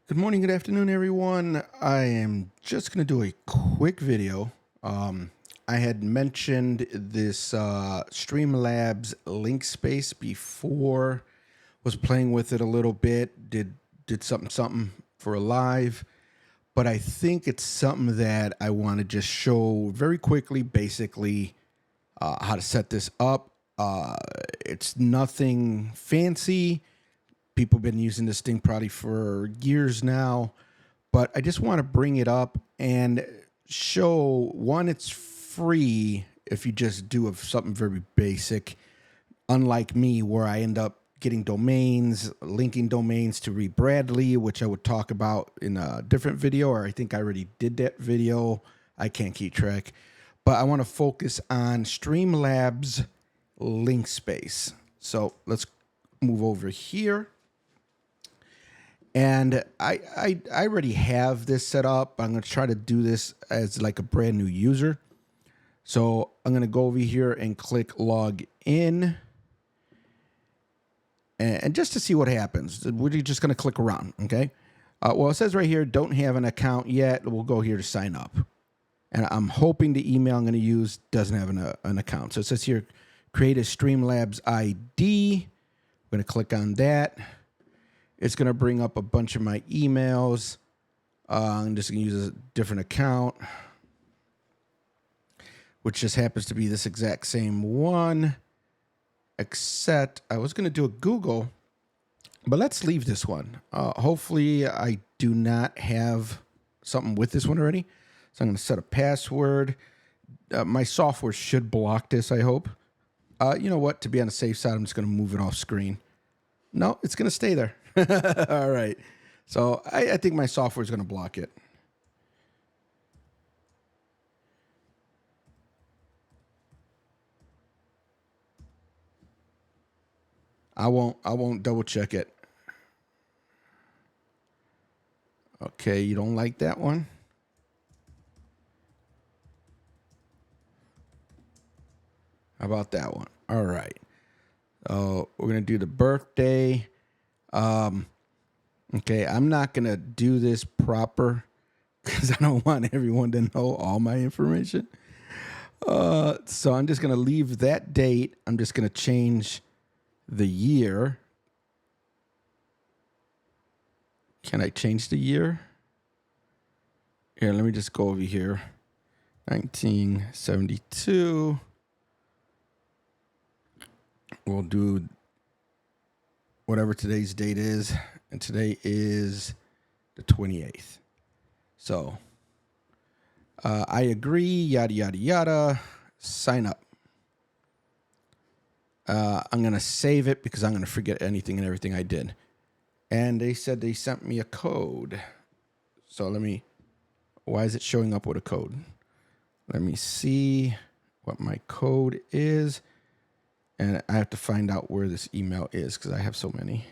Good morning, good afternoon, everyone. I am just going to do a quick video. I had mentioned this StreamLabs link space before, was playing with it a little bit, did something for a live, but I think it's something that I want to just show very quickly, basically how to set this up. It's nothing fancy. People have been using this thing probably for years now, but I just want to bring it up and show, one, it's free if you just do something very basic, unlike me where I end up getting domains, linking domains to Reed Bradley, which I would talk about in a different video, or I think I already did that video. I can't keep track, but I want to focus on StreamLabs link space. So let's move over here. And I already have this set up. I'm going to try to do this as like a brand new user. So I'm going to go over here and click log in. And just to see what happens, we're just going to click around, okay? Well, it says right here, don't have an account yet. We'll go here to sign up. And I'm hoping the email I'm going to use doesn't have an account. So it says here, create a StreamLabs ID. I'm going to click on that. It's going to bring up a bunch of my emails. I'm just going to use a different account, which just happens to be this exact same one, except I was going to do a Google, but let's leave this one. Hopefully I do not have something with this one already. So I'm going to set a password. My software should block this, I hope. You know what? To be on the safe side, I'm just going to move it off screen. No, it's going to stay there. All right. So I think my software is going to block it. I won't double check it. Okay, you don't like that one? How about that one? All right. We're going to do the birthday. Okay, I'm not going to do this proper because I don't want everyone to know all my information. So I'm just going to leave that date. I'm just going to change the year. Can I change the year? Here, let me just go over here. 1972. We'll do whatever today's date is. And today is the 28th. So I agree, yada, yada, yada. Sign up. I'm going to save it because I'm going to forget anything and everything I did. And they said they sent me a code. So why is it showing up with a code? Let me see what my code is. And I have to find out where this email is because I have so many.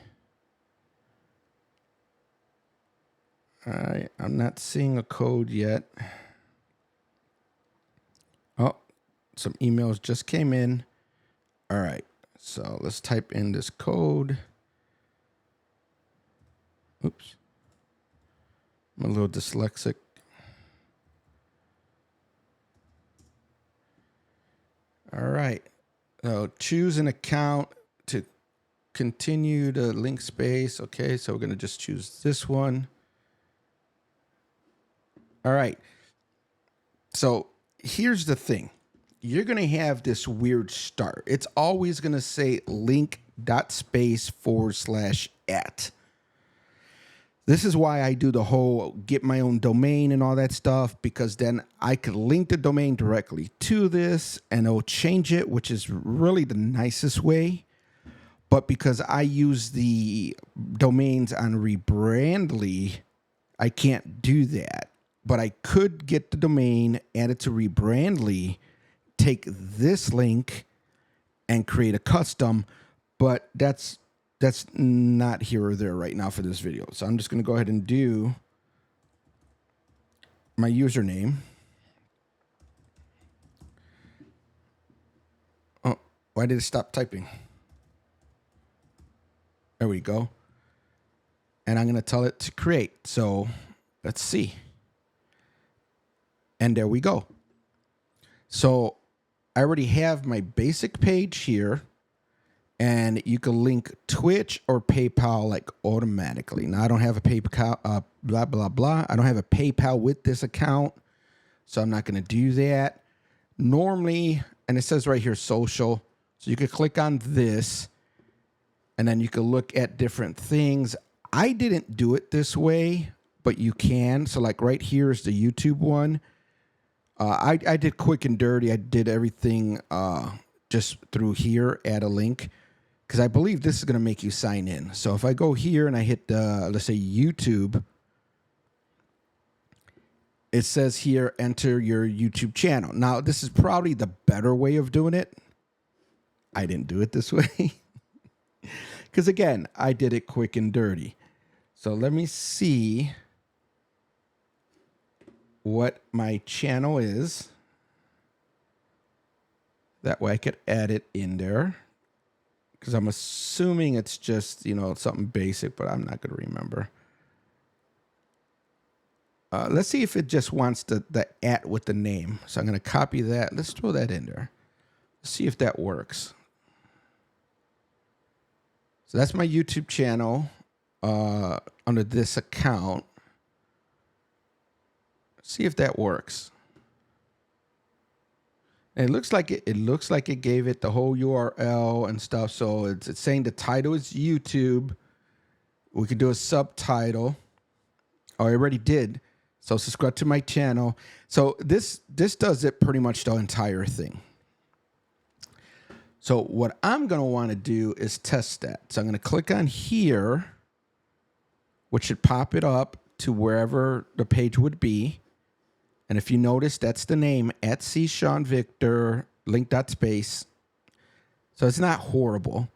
All right, I'm not seeing a code yet. Oh, some emails just came in. All right, so let's type in this code. Oops. I'm a little dyslexic. All right. So choose an account to continue the link space. Okay, so we're going to just choose this one. All right. So here's the thing. You're going to have this weird start. It's always going to say link.space/@. This is why I do the whole get my own domain and all that stuff, because then I could link the domain directly to this and it'll change it, which is really the nicest way. But because I use the domains on Rebrandly, I can't do that. But I could get the domain, add it to Rebrandly, take this link and create a custom, but that's not here or there right now for this video. So I'm just going to go ahead and do my username. Oh, why did it stop typing? There we go. and I'm going to tell it to create. So let's see. And there we go. So I already have my basic page here, and you can link Twitch or PayPal like automatically. Now I don't have a PayPal, blah, blah, blah. I don't have a PayPal with this account, so I'm not going to do that. Normally, and it says right here, social. So you could click on this, and then you can look at different things. I didn't do it this way, but you can. So like right here is the YouTube one. I did quick and dirty. I did everything just through here, add a link, because I believe this is going to make you sign in. So if I go here and I hit, let's say YouTube, it says here, enter your YouTube channel. Now, this is probably the better way of doing it. I didn't do it this way. Because again, I did it quick and dirty. So let me see what my channel is. That way I could add it in there. Because I'm assuming it's just, you know, something basic, but I'm not going to remember. Let's see if it just wants the @ with the name. So I'm going to copy that. Let's throw that in there. Let's see if that works. So that's my YouTube channel under this account. Let's see if that works. And it looks like it gave it the whole URL and stuff. So it's saying the title is YouTube. We could do a subtitle. Oh, I already did. So subscribe to my channel. So this does it pretty much the entire thing. So what I'm going to want to do is test that. So I'm going to click on here, which should pop it up to wherever the page would be. And if you notice, that's the name, @CSeanVictor, link.space. So it's not horrible.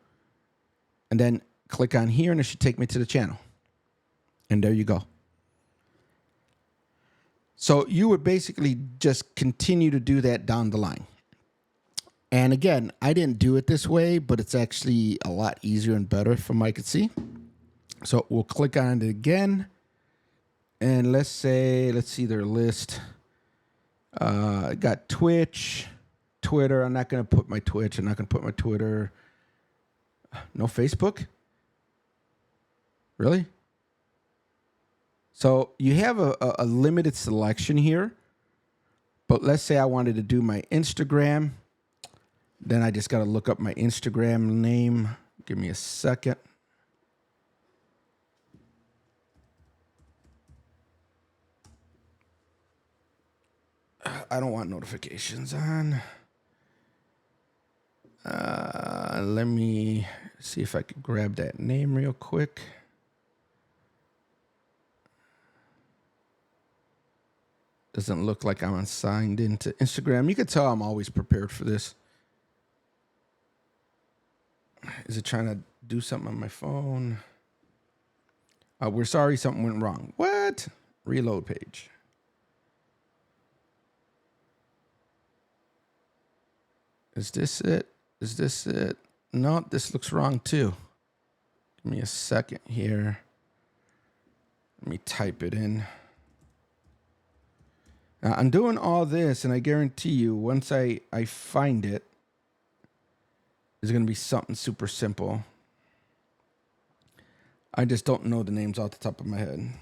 And then click on here and it should take me to the channel. And there you go. So you would basically just continue to do that down the line. And again, I didn't do it this way, but it's actually a lot easier and better from what I could see. So we'll click on it again. And let's see their list. Got Twitch, Twitter. I'm not going to put my Twitch. I'm not going to put my Twitter. No Facebook? Really? So you have a limited selection here. But let's say I wanted to do my Instagram. Then I just got to look up my Instagram name. Give me a second. I don't want notifications on. Let me see if I can grab that name real quick. Doesn't look like I'm signed into Instagram. You can tell I'm always prepared for this. Is it trying to do something on my phone? We're sorry, something went wrong. What? Reload page. Is this it? Is this it? No, this looks wrong too. Give me a second here. Let me type it in. Now, I'm doing all this, and I guarantee you, once I find it, it's going to be something super simple. I just don't know the names off the top of my head.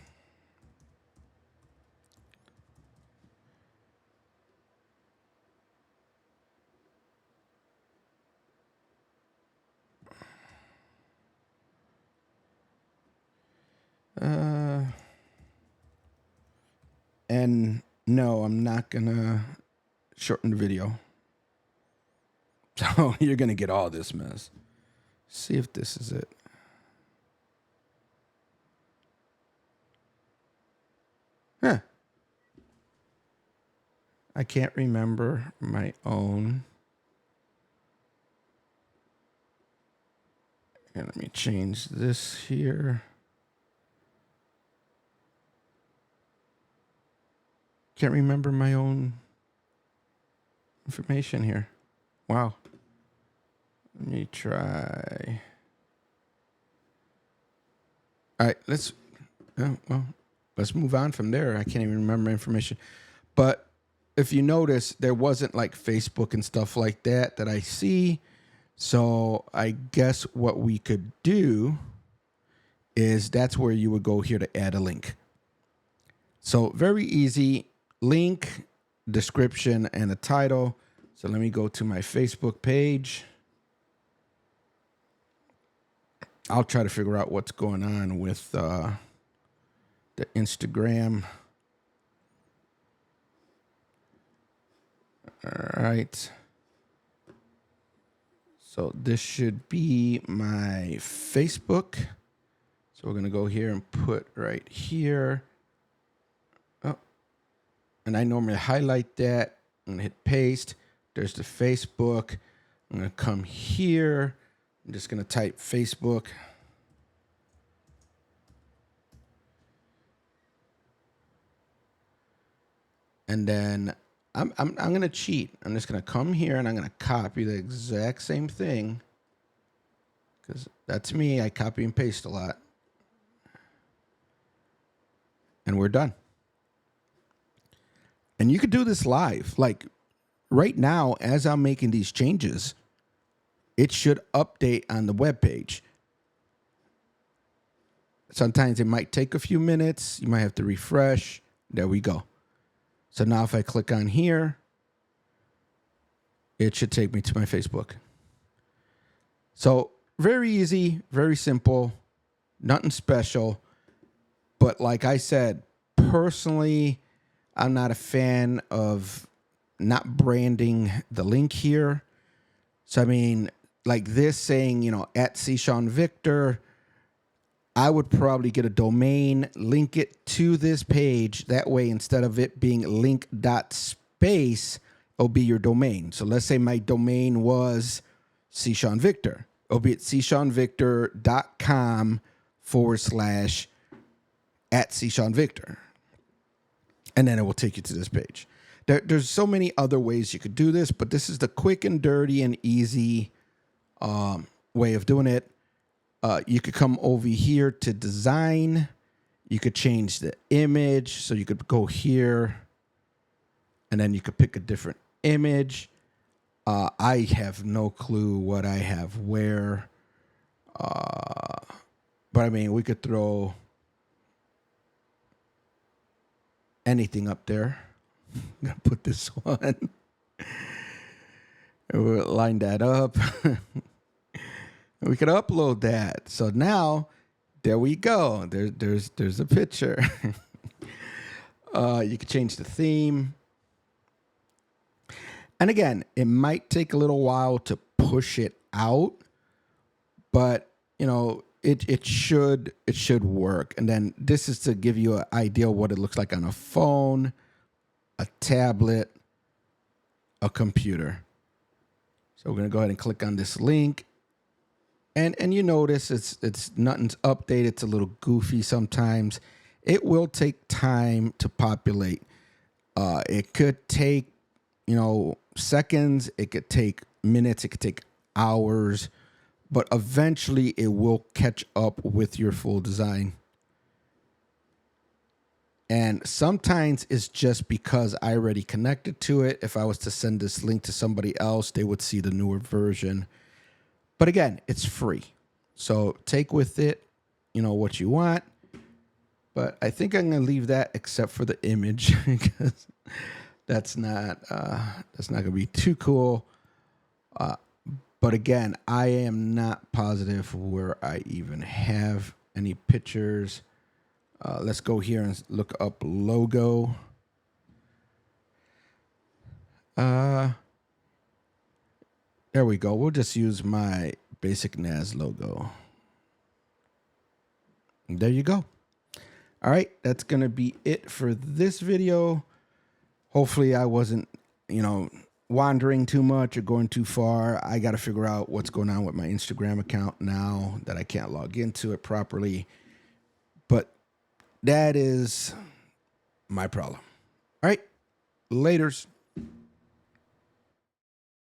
And no, I'm not going to shorten the video. So you're going to get all this mess. See if this is it. Huh. I can't remember my own. And let me change this here. Can't remember my own information here. Wow. Let me try. All right, let's Oh, well, let's move on from there. I can't even remember information. But if you notice, there wasn't like Facebook and stuff like that I see. So I guess what we could do is that's where you would go here to add a link. So very easy. Link, description, and a title. So let me go to my Facebook page. I'll try to figure out what's going on with the Instagram. All right. So this should be my Facebook. So we're going to go here and put right here. Oh, and I normally highlight that. I'm going to hit paste. There's the Facebook. I'm going to come here. I'm just going to type Facebook. And then I'm going to cheat. I'm just going to come here and I'm going to copy the exact same thing. Because that's me. I copy and paste a lot. And we're done. And you could do this live. Like right now, as I'm making these changes, it should update on the web page. Sometimes it might take a few minutes. You might have to refresh. There we go. So now if I click on here, it should take me to my Facebook. So very easy, very simple, nothing special. But like I said, personally, I'm not a fan of not branding the link here. So, I mean, like this saying, you know, at Sean Victor, I would probably get a domain, link it to this page. That way, instead of it being link.space, it'll be your domain. So let's say my domain was Sean Victor. It'll be at seanvictor.com/ at Sean Victor. And then it will take you to this page. There's so many other ways you could do this, but this is the quick and dirty and easy way of doing it. You could come over here to design. You could change the image. So you could go here and then you could pick a different image. I have no clue what I have where. But I mean, we could throw anything up there. I'm going to put this one. We'll line that up. We could upload that. So now, there we go. There's a picture. You could change the theme. And again, it might take a little while to push it out, but you know, it should work. And then this is to give you an idea of what it looks like on a phone, a tablet, a computer. So we're gonna go ahead and click on this link. And you notice it's nothing's updated. It's a little goofy sometimes. It will take time to populate. It could take, you know, seconds. It could take minutes. It could take hours. But eventually it will catch up with your full design. And sometimes it's just because I already connected to it. If I was to send this link to somebody else, they would see the newer version. But again, it's free. So take with it, you know, what you want. But I think I'm going to leave that except for the image because that's not going to be too cool. But again, I am not positive where I even have any pictures. Let's go here and look up logo. There we go. We'll just use my basic NAS logo. There you go. All right, that's going to be it for this video. Hopefully I wasn't, you know, wandering too much or going too far. I got to figure out what's going on with my Instagram account now that I can't log into it properly. But that is my problem. All right, laters.